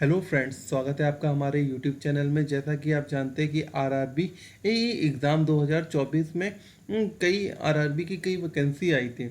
Hello friends, स्वागत है आपका हमारे यूट्यूब चैनल में। जैसा कि आप जानते हैं कि आरआरबी एग्ज़ाम 2024 में कई आरआरबी की कई वैकेंसी आई थी।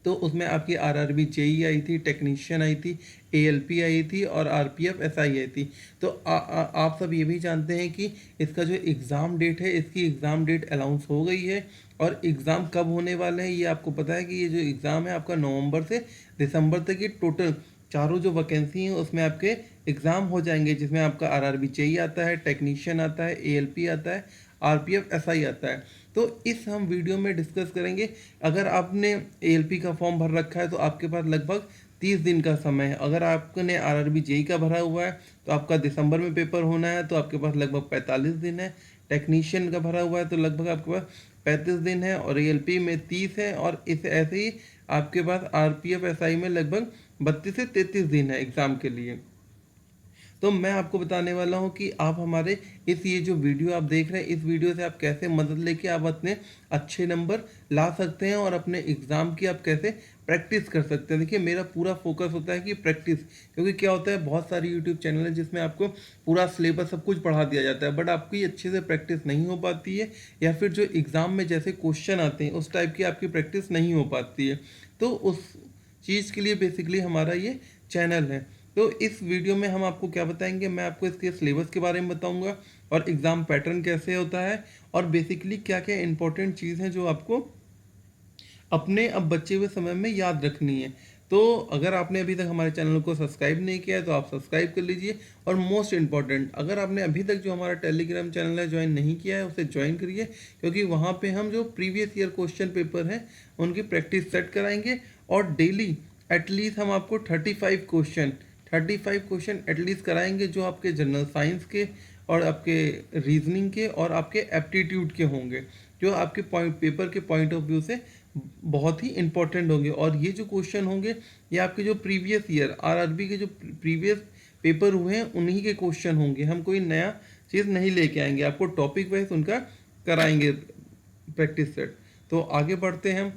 तो उसमें आपकी आरआरबी जेई आई थी, टेक्नीशियन आई थी, एएलपी आई थी और आरपीएफ एसआई आई थी। तो आप सब ये भी जानते हैं कि इसका जो एग्ज़ाम डेट है, इसकी एग्ज़ाम डेट अनाउंस हो गई है। और एग्ज़ाम कब होने वाले हैं ये आपको पता है कि ये जो एग्ज़ाम है आपका नवंबर से दिसंबर तक, ये टोटल चारों जो वैकेंसी हैं उसमें आपके एग्ज़ाम हो जाएंगे, जिसमें आपका आरआरबी जेई आता है, टेक्नीशियन आता है, एएलपी आता है, आरपीएफ एसआई आता है। तो इस हम वीडियो में डिस्कस करेंगे। अगर आपने एएलपी का फॉर्म भर रखा है तो आपके पास लगभग 30 दिन का समय है। अगर आपने आरआरबी जेई का भरा हुआ है तो आपका दिसंबर में पेपर होना है, तो आपके पास लगभग 45 दिन है। टेक्नीशियन का भरा हुआ है तो लगभग आपके पास 35 दिन है, और एएलपी में 30 है, और इस ऐसे ही आपके पास आरपीएफ एसआई में लगभग 32 से 33 दिन है एग्ज़ाम के लिए। तो मैं आपको बताने वाला हूँ कि आप हमारे ये जो वीडियो आप देख रहे हैं, इस वीडियो से आप कैसे मदद लेके आप अपने अच्छे नंबर ला सकते हैं और अपने एग्ज़ाम की आप कैसे प्रैक्टिस कर सकते हैं। देखिए, मेरा पूरा फोकस होता है कि प्रैक्टिस, क्योंकि क्या होता है, बहुत सारी यूट्यूब चैनल है जिसमें आपको पूरा सिलेबस सब कुछ पढ़ा दिया जाता है, बट आपकी अच्छे से प्रैक्टिस नहीं हो पाती है, या फिर जो एग्ज़ाम में जैसे क्वेश्चन आते हैं उस टाइप की आपकी प्रैक्टिस नहीं हो पाती है। तो उस चीज़ के लिए बेसिकली हमारा ये चैनल है। तो इस वीडियो में हम आपको क्या बताएंगे, मैं आपको इसके सिलेबस के बारे में बताऊंगा, और एग्ज़ाम पैटर्न कैसे होता है, और बेसिकली क्या क्या इंपॉर्टेंट चीज़ है जो आपको अपने अब बचे हुए समय में याद रखनी है। तो अगर आपने अभी तक हमारे चैनल को सब्सक्राइब नहीं किया है तो आप सब्सक्राइब कर लीजिए। और मोस्ट इम्पॉर्टेंट, अगर आपने अभी तक जो हमारा टेलीग्राम चैनल है ज्वाइन नहीं किया है उसे ज्वाइन करिए, क्योंकि वहाँ पे हम जो प्रीवियस ईयर क्वेश्चन पेपर हैं उनकी प्रैक्टिस सेट कराएंगे। और डेली एटलीस्ट हम आपको 35 क्वेश्चन एटलीस्ट कराएंगे, जो आपके जनरल साइंस के और आपके रीजनिंग के और आपके एप्टीट्यूड के होंगे, जो आपके पॉइंट पेपर के पॉइंट ऑफ व्यू से बहुत ही इंपॉर्टेंट होंगे। और ये जो क्वेश्चन होंगे ये आपके जो प्रीवियस ईयर आरआरबी के जो प्रीवियस पेपर हुए हैं उन्हीं के क्वेश्चन होंगे। हम कोई नया चीज़ नहीं लेके आएंगे, आपको टॉपिक वाइज उनका कराएंगे प्रैक्टिस सेट। तो आगे बढ़ते हैं हम।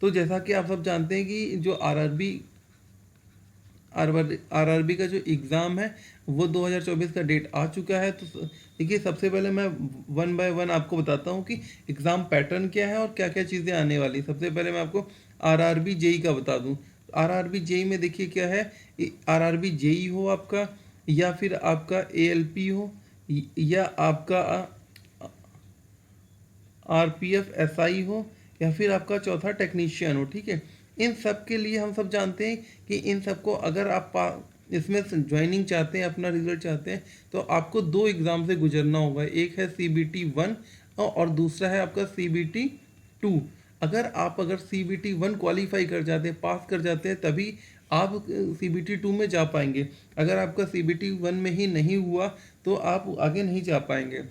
तो जैसा कि आप सब जानते हैं कि जो आरआरबी का जो एग्ज़ाम है वो 2024 का डेट आ चुका है। तो देखिए, सबसे पहले मैं वन बाय वन आपको बताता हूँ कि एग्ज़ाम पैटर्न क्या है और क्या क्या चीज़ें आने वाली। सबसे पहले मैं आपको आरआरबी जेई का बता दूँ। आरआरबी जेई में देखिए क्या है, आरआरबी जेई हो आपका, या फिर आपका एएलपी हो, या आपका आरपीएफ एसआई हो, या फिर आपका चौथा टेक्नीशियन हो। ठीक है, इन सब के लिए हम सब जानते हैं कि इन सबको अगर आप इसमें ज्वाइनिंग चाहते हैं, अपना रिजल्ट चाहते हैं, तो आपको दो एग्ज़ाम से गुजरना होगा। एक है CBT 1 और दूसरा है आपका CBT 2। अगर CBT 1 क्वालिफाई कर जाते हैं, पास कर जाते हैं, तभी आप CBT 2 में जा पाएंगे। अगर आपका CBT 1 में ही नहीं हुआ तो आप आगे नहीं जा पाएंगे,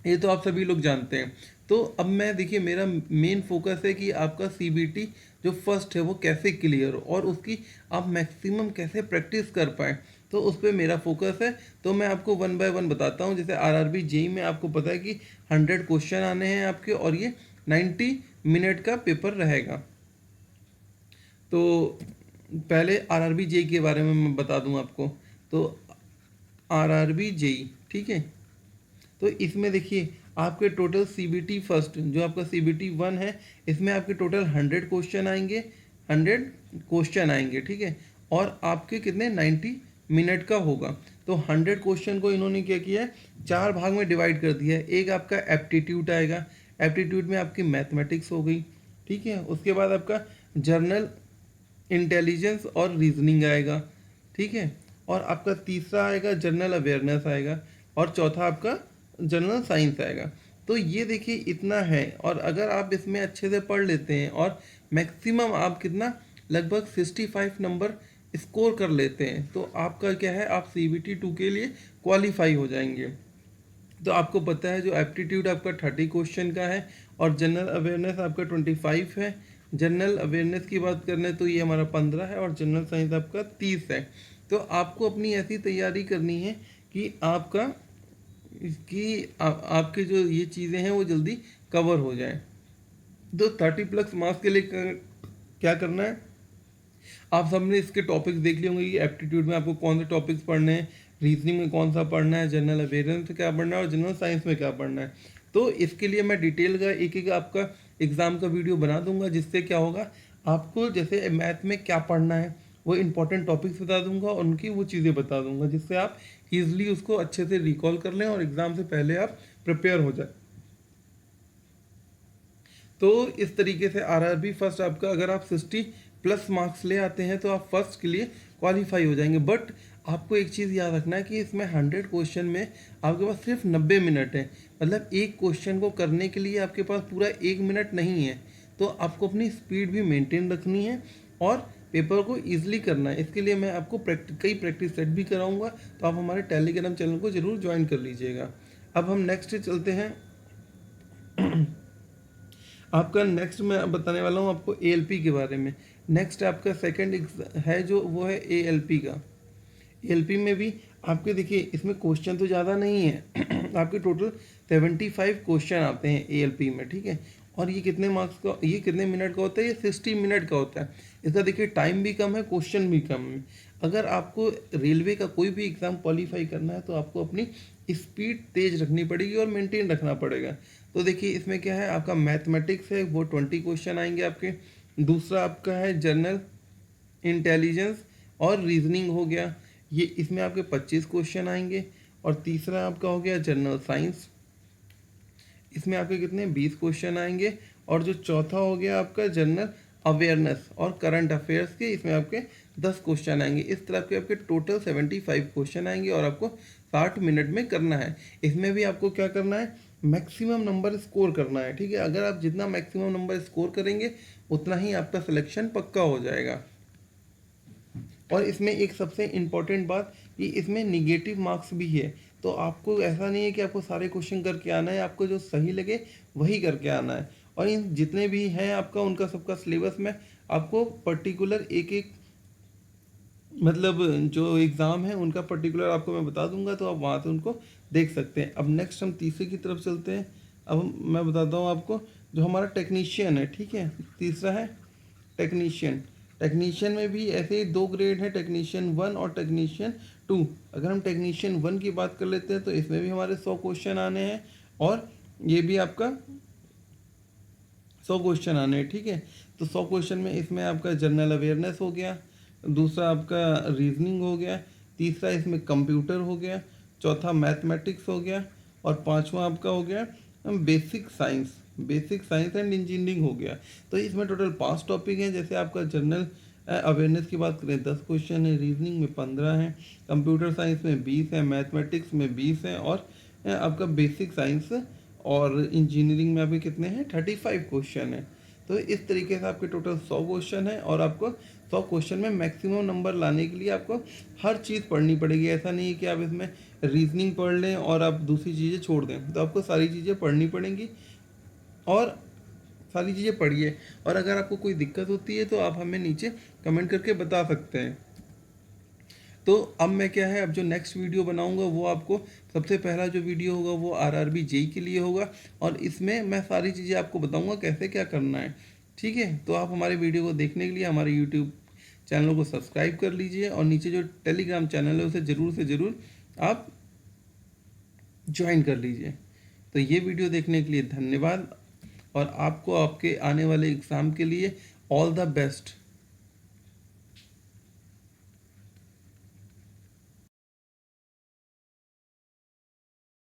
ये तो आप सभी लोग जानते हैं। तो अब मैं, देखिए, मेरा मेन फोकस है कि आपका CBT जो फर्स्ट है वो कैसे क्लियर हो और उसकी आप मैक्सिमम कैसे प्रैक्टिस कर पाएँ, तो उस पर मेरा फोकस है। तो मैं आपको वन बाय वन बताता हूँ। जैसे आरआरबी जेई में आपको पता है कि 100 क्वेश्चन आने हैं आपके, और ये 90 मिनट का पेपर रहेगा। तो पहले आरआरबी जेई के बारे में मैं बता दूं आपको। तो आरआरबी जेई, ठीक है, तो इसमें देखिए आपके टोटल CBT फर्स्ट जो आपका CBT 1 है, इसमें आपके टोटल 100 क्वेश्चन आएंगे, 100 क्वेश्चन आएंगे, ठीक है। और आपके कितने 90 मिनट का होगा। तो 100 क्वेश्चन को इन्होंने क्या किया है, 4 भाग में डिवाइड कर दिया है। एक आपका एप्टीट्यूड आएगा, एप्टीट्यूड में आपकी मैथमेटिक्स हो गई, ठीक है। उसके बाद आपका जर्नल इंटेलिजेंस और रीजनिंग आएगा, ठीक है। और आपका तीसरा आएगा जनरल अवेयरनेस आएगा, और चौथा आपका जनरल साइंस आएगा। तो ये देखिए इतना है। और अगर आप इसमें अच्छे से पढ़ लेते हैं और मैक्सिमम आप कितना लगभग 65 नंबर स्कोर कर लेते हैं, तो आपका क्या है, आप CBT 2 के लिए क्वालिफाई हो जाएंगे। तो आपको पता है जो एप्टीट्यूड आपका 30 क्वेश्चन का है, और जनरल अवेयरनेस आपका 25 है। जनरल अवेयरनेस की बात करें तो ये हमारा 15 है, और जनरल साइंस आपका 30 है। तो आपको अपनी ऐसी तैयारी करनी है कि आपके जो ये चीज़ें हैं वो जल्दी कवर हो जाएं। तो 30+ मार्क्स के लिए क्या करना है, आप सबने इसके टॉपिक्स देख लिए होंगे कि एप्टीट्यूड में आपको कौन से टॉपिक्स पढ़ने हैं, रीजनिंग में कौन सा पढ़ना है, जनरल अवेयरनेस में क्या पढ़ना है और जनरल साइंस में क्या पढ़ना है। तो इसके लिए मैं डिटेल का एक एक आपका एग्ज़ाम का वीडियो बना दूंगा, जिससे क्या होगा आपको जैसे मैथ में क्या पढ़ना है वो इंपॉर्टेंट टॉपिक्स बता दूंगा और उनकी वो चीज़ें बता दूंगा, जिससे आप ईजिली उसको अच्छे से रिकॉल कर लें और एग्ज़ाम से पहले आप प्रिपेयर हो जाए। तो इस तरीके से आरआरबी फर्स्ट आपका, अगर आप 60+ मार्क्स ले आते हैं तो आप फर्स्ट के लिए क्वालिफाई हो जाएंगे। बट आपको एक चीज़ याद रखना है कि इसमें 100 क्वेश्चन में आपके पास सिर्फ 90 मिनट है। मतलब एक क्वेश्चन को करने के लिए आपके पास पूरा 1 मिनट नहीं है। तो आपको अपनी स्पीड भी मेंटेन रखनी है और पेपर को ईजिली करना है। इसके लिए मैं आपको कई प्रैक्टिस सेट भी कराऊंगा, तो आप हमारे टेलीग्राम चैनल को ज़रूर ज्वाइन कर लीजिएगा। अब हम नेक्स्ट चलते हैं। आपका नेक्स्ट मैं बताने वाला हूँ आपको एएलपी के बारे में। नेक्स्ट आपका सेकंड है जो वो है एएलपी का। एएलपी में भी आपके देखिए इसमें क्वेश्चन तो ज़्यादा नहीं है आपके टोटल 75 क्वेश्चन आते हैं एएलपी में, ठीक है। और ये कितने मार्क्स का, ये कितने मिनट का होता है, ये 60 मिनट का होता है। इसका देखिए टाइम भी कम है, क्वेश्चन भी कम है। अगर आपको रेलवे का कोई भी एग्ज़ाम क्वालिफाई करना है तो आपको अपनी स्पीड तेज रखनी पड़ेगी और मेंटेन रखना पड़ेगा। तो देखिए इसमें क्या है, आपका मैथमेटिक्स है वो 20 क्वेश्चन आएंगे आपके। दूसरा आपका है जनरल इंटेलिजेंस और रीजनिंग हो गया, ये इसमें आपके 25 क्वेश्चन आएंगे। और तीसरा आपका हो गया जनरल साइंस, इसमें आपके कितने 20 क्वेश्चन आएंगे। और जो चौथा हो गया आपका जनरल अवेयरनेस और करंट अफेयर्स के, इसमें आपके 10 क्वेश्चन आएंगे। इस तरह के आपके टोटल 75 क्वेश्चन आएंगे और आपको 60 मिनट में करना है। इसमें भी आपको क्या करना है, मैक्सिमम नंबर स्कोर करना है, ठीक है। अगर आप जितना मैक्सिमम नंबर स्कोर करेंगे उतना ही आपका सिलेक्शन पक्का हो जाएगा। और इसमें एक सबसे इम्पॉर्टेंट बात कि इसमें निगेटिव मार्क्स भी है। तो आपको ऐसा नहीं है कि आपको सारे क्वेश्चन करके आना है, आपको जो सही लगे वही करके आना है। और इन जितने भी हैं आपका उनका सबका सिलेबस में आपको पर्टिकुलर एक एक मतलब जो एग्ज़ाम है उनका पर्टिकुलर आपको मैं बता दूंगा, तो आप वहाँ से उनको देख सकते हैं। अब नेक्स्ट हम तीसरे की तरफ चलते हैं। मैं बताता हूँ आपको जो हमारा टेक्नीशियन है, ठीक है। तीसरा है टेक्नीशियन। टेक्नीशियन में भी ऐसे ही 2 ग्रेड है, टेक्नीशियन 1 और टेक्नीशियन 2। अगर हम टेक्नीशियन 1 की बात कर लेते हैं तो इसमें भी हमारे 100 क्वेश्चन आने हैं और ये भी आपका 100 क्वेश्चन आने हैं, ठीक है। तो 100 क्वेश्चन में इसमें आपका जनरल अवेयरनेस हो गया, दूसरा आपका रीजनिंग हो गया, तीसरा इसमें कंप्यूटर हो गया, चौथा मैथमेटिक्स हो गया और पांचवा आपका हो गया बेसिक साइंस एंड इंजीनियरिंग हो गया। तो इसमें टोटल 5 टॉपिक हैं। जैसे आपका जनरल अवेयरनेस की बात करें 10 क्वेश्चन है, रीजनिंग में 15 है, कंप्यूटर साइंस में 20 है, मैथमेटिक्स में 20 है और आपका बेसिक साइंस और इंजीनियरिंग में अभी कितने हैं 35 क्वेश्चन है। तो इस तरीके से आपके टोटल 100 क्वेश्चन है और आपको 100 क्वेश्चन में मैक्सिमम नंबर लाने के लिए आपको हर चीज़ पढ़नी पड़ेगी। ऐसा नहीं है कि आप इसमें रीजनिंग पढ़ लें और आप दूसरी चीज़ें छोड़ दें, तो आपको सारी चीज़ें पढ़नी पड़ेंगी और सारी चीज़ें पढ़िए। और अगर आपको कोई दिक्कत होती है तो आप हमें नीचे कमेंट करके बता सकते हैं। तो अब मैं क्या है, अब जो नेक्स्ट वीडियो बनाऊंगा वो आपको सबसे पहला जो वीडियो होगा वो आरआरबी जेई के लिए होगा और इसमें मैं सारी चीज़ें आपको बताऊंगा कैसे क्या करना है, ठीक है। तो आप हमारे वीडियो को देखने के लिए हमारे यूट्यूब चैनल को सब्सक्राइब कर लीजिए और नीचे जो टेलीग्राम चैनल है उसे ज़रूर से ज़रूर आप ज्वाइन कर लीजिए। तो ये वीडियो देखने के लिए धन्यवाद और आपको आपके आने वाले एग्ज़ाम के लिए ऑल द बेस्ट।